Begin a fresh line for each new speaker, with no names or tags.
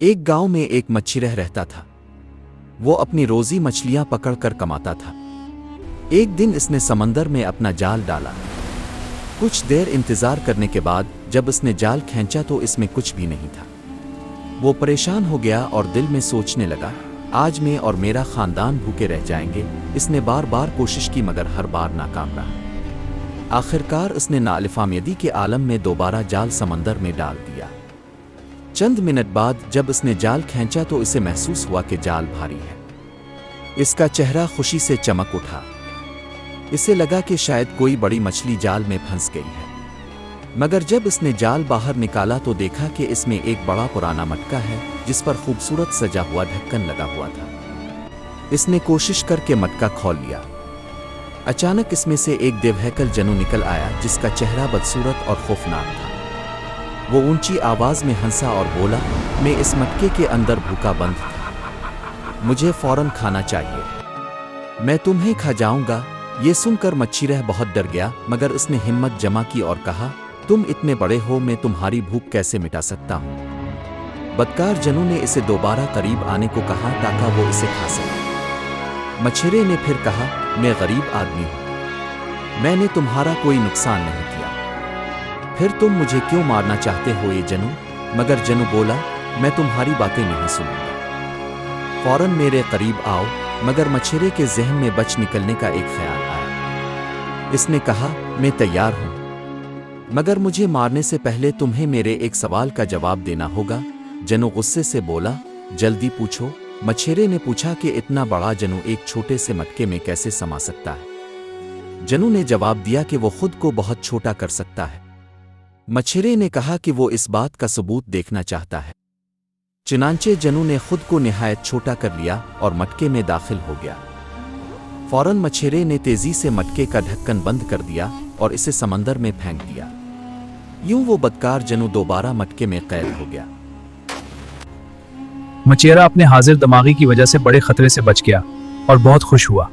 ایک गांव में एक मच्छीरह रहता था। वो अपनी रोजी मछलियां पकड़कर कमाता था। एक दिन इसने समंदर में अपना जाल डाला। कुछ देर इंतजार करने के बाद जब इसने जाल खींचा तो इसमें कुछ भी नहीं था। वो परेशान हो गया और दिल में सोचने लगा, आज मैं और मेरा खानदान भूखे रह जाएंगे। इसने बार बार कोशिश की मगर हर बार नाकाम रहा। आखिरकार उसने नाइल्फामियदी के आलम में दोबारा जाल समंदर में डाल दिया। चंद मिनट बाद जब उसने जाल खींचा तो इसे महसूस हुआ कि जाल भारी है। इसका चेहरा खुशी से चमक उठा। इसे लगा कि शायद कोई बड़ी मछली जाल में फंस गई है। मगर जब इसने जाल बाहर निकाला तो देखा कि इसमें एक बड़ा पुराना मटका है जिस पर खूबसूरत सजा हुआ ढक्कन लगा हुआ था। इसने कोशिश करके मटका खोल लिया। अचानक इसमें से एक देवहैकल जनू निकल आया जिसका चेहरा बदसूरत और खौफनाक था। वो ऊंची आवाज में हंसा और बोला, मैं इस मटके के अंदर भूखा बंद था, मुझे फौरन खाना चाहिए, मैं तुम्हें खा जाऊंगा। ये सुनकर मच्छीरह बहुत डर गया मगर उसने हिम्मत जमा की और कहा, तुम इतने बड़े हो, मैं तुम्हारी भूख कैसे मिटा सकता हूं। बदकार जनू ने इसे दोबारा करीब आने को कहा ताकि वो इसे खा सके। मच्छीरे ने फिर कहा, मैं गरीब आदमी हूं, मैंने तुम्हारा कोई नुकसान नहीं किया, फिर तुम मुझे क्यों मारना चाहते हो ये जनू। मगर जनू बोला, मैं तुम्हारी बातें नहीं सुनूंगा, फौरन मेरे करीब आओ। मगर मच्छीरे के जहन में बच निकलने का एक ख्याल आया। इसने कहा, मैं तैयार हूं, मगर मुझे मारने से पहले तुम्हें मेरे एक सवाल का जवाब देना होगा। जनू गुस्से से बोला, जल्दी पूछो। मच्छीरे ने पूछा कि इतना बड़ा जनू एक छोटे से मटके में कैसे समा सकता है। जनू ने जवाब दिया कि वो खुद को बहुत छोटा कर सकता है। मच्छीरे ने कहा कि वो इस बात का सबूत देखना चाहता है। चुनांचे जनू ने खुद को निहायत छोटा कर लिया और मटके में दाखिल हो गया। फौरन मच्छीरे ने तेजी से मटके का ढक्कन बंद कर दिया और इसे समंदर में फेंक दिया। यूं वो बदकार जनू दोबारा मटके में कैद हो गया।
मछेरा अपने हाजिर दिमागी की वजह से बड़े खतरे से बच गया और बहुत खुश हुआ।